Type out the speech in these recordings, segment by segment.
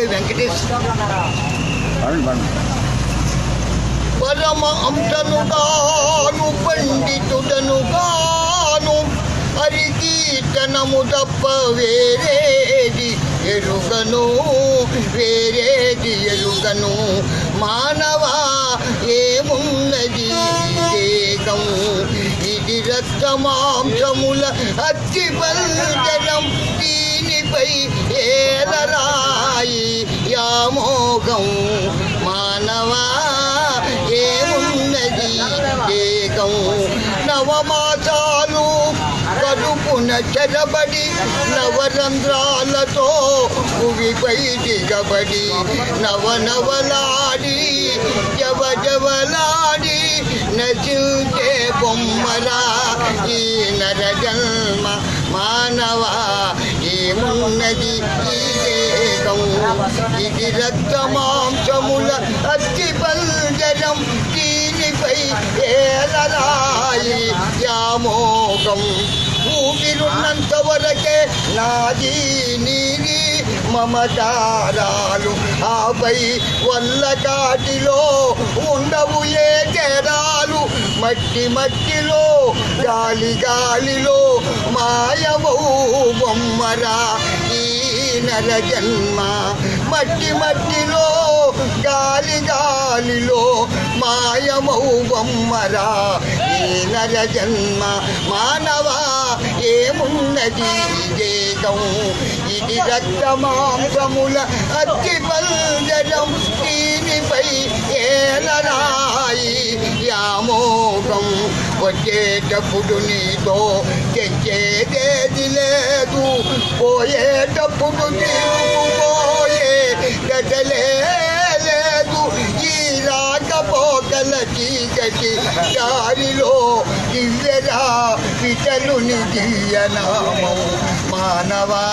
వెంకటేశ్వర పరమ అంశనుగాను పండితుడనుగాను హరికీర్తనము తప్ప వేరేది ఎరుగను మానవా ఏమున్నది దేహం ఇది రక్తమాంసముల అతి బంధనం దీనిపై ఏలరాయి యామోగం మానవా ఏమున్నది దేహం నవమాసాలు కడుపున చెరబడి నవరంధ్రాలతో భూమిపై దిగబడి నవనవలాడి జవజవలాడి నశించే బొమ్మరా ఈ నరజన్మ మానవా ఏమున్నది ఈ దేహం ఇది రక్తమాంసముల అస్థి పంజరం దీనిపై ఏలరాయి యామోగం ఊపిరున్నంత వరకే నాది నీది మమకారాలు ఆపై వల్ల కాటిలో ఉండవు ఏ తేడాలు మట్టి మట్టిలో గాలిలో మాయమౌ బొమ్మరా ఈ నర జన్మ మట్టి మట్టిలో గాలిలో మాయమౌ బొమ్మరా ఈ నర జన్మ మానవా ఏమున్నది దేహం ఇది రక్తమాంసముల అతి పంజరం దీనిపై ఏలరాయి యామోగం వచ్చేటప్పుడు నీతో తెచ్చేదేది లేదు పోయేటప్పుడు తీసుకుపోయే గదలే లేదు ఈ రాకపోకల చీకటి దారిలో దివ్యరా పితలుని దియ్యనామం మానవా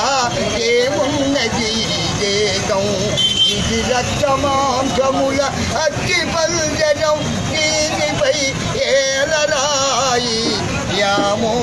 ఏమున్నది దేహం ఇది రక్తమాంసముల అతి పంజరం దీనిపై ఏలరాయి యామో